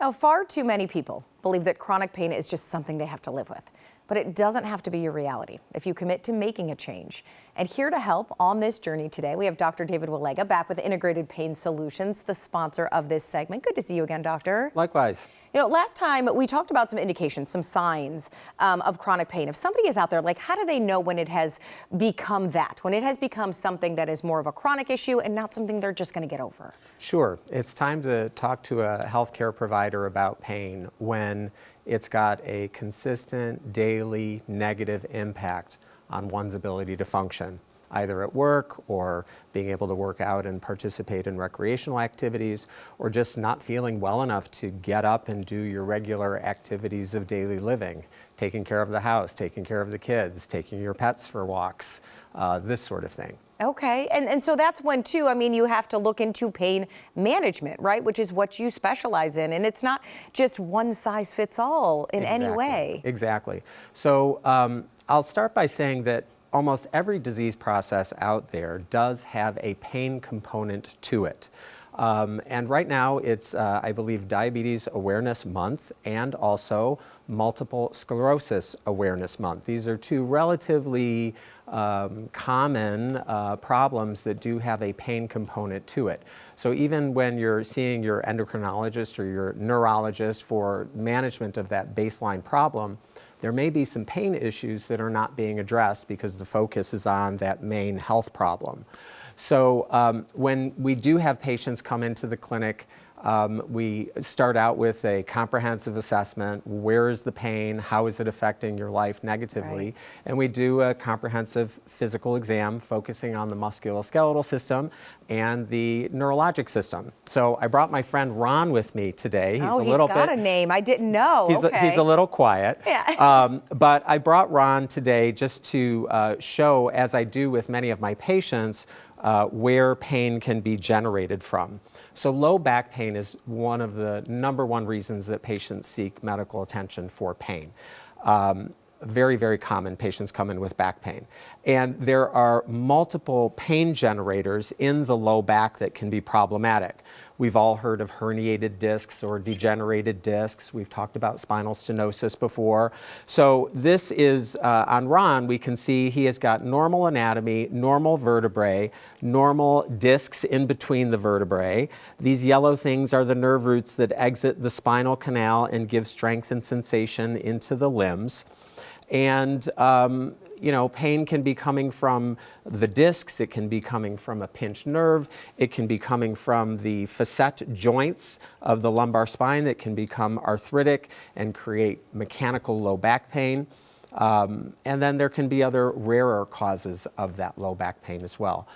Now, far too many people believe that chronic pain is just something they have to live with, but it doesn't have to be your reality if you commit to making a change. And here to help on this journey today, we have Dr. David Walega back with Integrated Pain Solutions, the sponsor of this segment. Good to see you again, doctor. Likewise. You know, last time we talked about some indications, some signs of chronic pain. If somebody is out there, like, how do they know when it has become that, when it has become something that is more of a chronic issue and not something they're just going to get over? Sure. It's time to talk to a healthcare provider about pain when it's got a consistent, daily, negative impact on one's ability to function, either at work or being able to work out and participate in recreational activities, or just not feeling well enough to get up and do your regular activities of daily living, taking care of the house, taking care of the kids, taking your pets for walks, this sort of thing. Okay, and so that's when, too, I mean, you have to look into pain management, right, which is what you specialize in, and it's not just one size fits all in any way. Exactly. So I'll start by saying that almost every disease process out there does have a pain component to it. And right now it's, I believe, Diabetes Awareness Month and also Multiple Sclerosis Awareness Month. These are two relatively common problems that do have a pain component to it. So even when you're seeing your endocrinologist or your neurologist for management of that baseline problem, there may be some pain issues that are not being addressed because the focus is on that main health problem. So when we do have patients come into the clinic, we start out with a comprehensive assessment. Where is the pain? How is it affecting your life negatively? Right. And we do a comprehensive physical exam focusing on the musculoskeletal system and the neurologic system. So I brought my friend Ron with me today. He's got a name. I didn't know. He's a little quiet. Yeah. But I brought Ron today just to show, as I do with many of my patients, where pain can be generated from. So low back pain is one of the #1 reasons that patients seek medical attention for pain. Very, very common. Patients come in with back pain. And there are multiple pain generators in the low back that can be problematic. We've all heard of herniated discs or degenerated discs. We've talked about spinal stenosis before. So this is, on Ron, we can see he has got normal anatomy, normal vertebrae, normal discs in between the vertebrae. These yellow things are the nerve roots that exit the spinal canal and give strength and sensation into the limbs. And you know, pain can be coming from the discs, it can be coming from a pinched nerve, it can be coming from the facet joints of the lumbar spine that can become arthritic and create mechanical low back pain. And then there can be other rarer causes of that low back pain as well.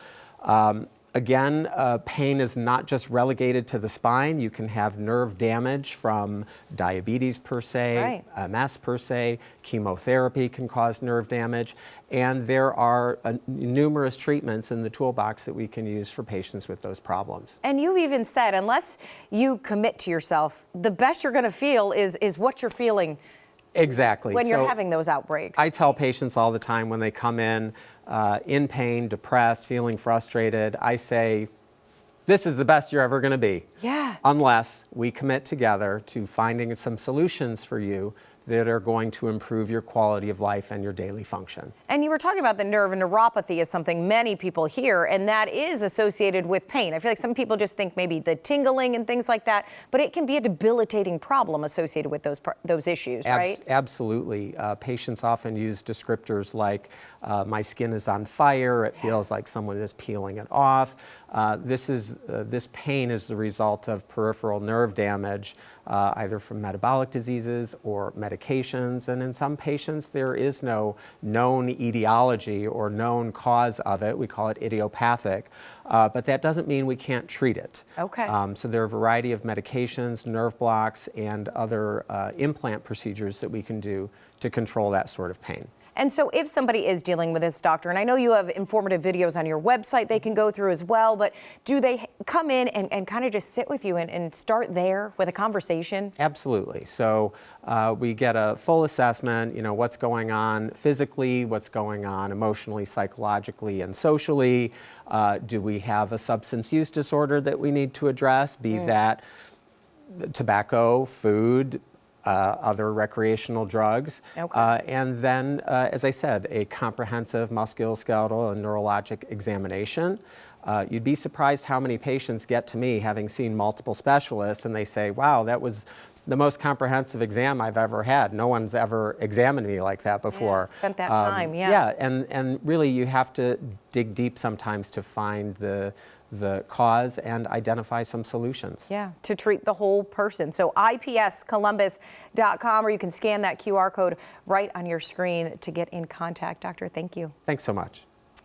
Again, pain is not just relegated to the spine. You can have nerve damage from diabetes per se, right. MS per se, chemotherapy can cause nerve damage, and there are numerous treatments in the toolbox that we can use for patients with those problems. And you've even said, unless you commit to yourself, the best you're going to feel is what you're feeling. Exactly. When you're having those outbreaks. I tell patients all the time when they come in pain, depressed, feeling frustrated, I say, this is the best you're ever going to be. Yeah. Unless we commit together to finding some solutions for you that are going to improve your quality of life and your daily function. And you were talking about the nerve, and neuropathy is something many people hear, and that is associated with pain. I feel like some people just think maybe the tingling and things like that, but it can be a debilitating problem associated with those issues, right? Absolutely. Patients often use descriptors like, my skin is on fire, it feels like someone is peeling it off. This pain is the result of peripheral nerve damage, either from metabolic diseases or medications, and in some patients there is no known etiology or known cause of it. We call it idiopathic, but that doesn't mean we can't treat it. Okay. So there are a variety of medications, nerve blocks, and other implant procedures that we can do to control that sort of pain. And so if somebody is dealing with this, doctor, and I know you have informative videos on your website they can go through as well, but do they come in and kind of just sit with you and start there with a conversation? Absolutely. So we get a full assessment, you know, what's going on physically, what's going on emotionally, psychologically, and socially. Do we have a substance use disorder that we need to address, be that tobacco, food, other recreational drugs, Okay. and then, as I said, a comprehensive musculoskeletal and neurologic examination. You'd be surprised how many patients get to me having seen multiple specialists, and they say, wow, that was the most comprehensive exam I've ever had. No one's ever examined me like that before. Yeah, spent that time, yeah. Yeah, and really you have to dig deep sometimes to find the cause and identify some solutions. Yeah, to treat the whole person. So ipscolumbus.com, or you can scan that QR code right on your screen to get in contact. Doctor, thank you. Thanks so much.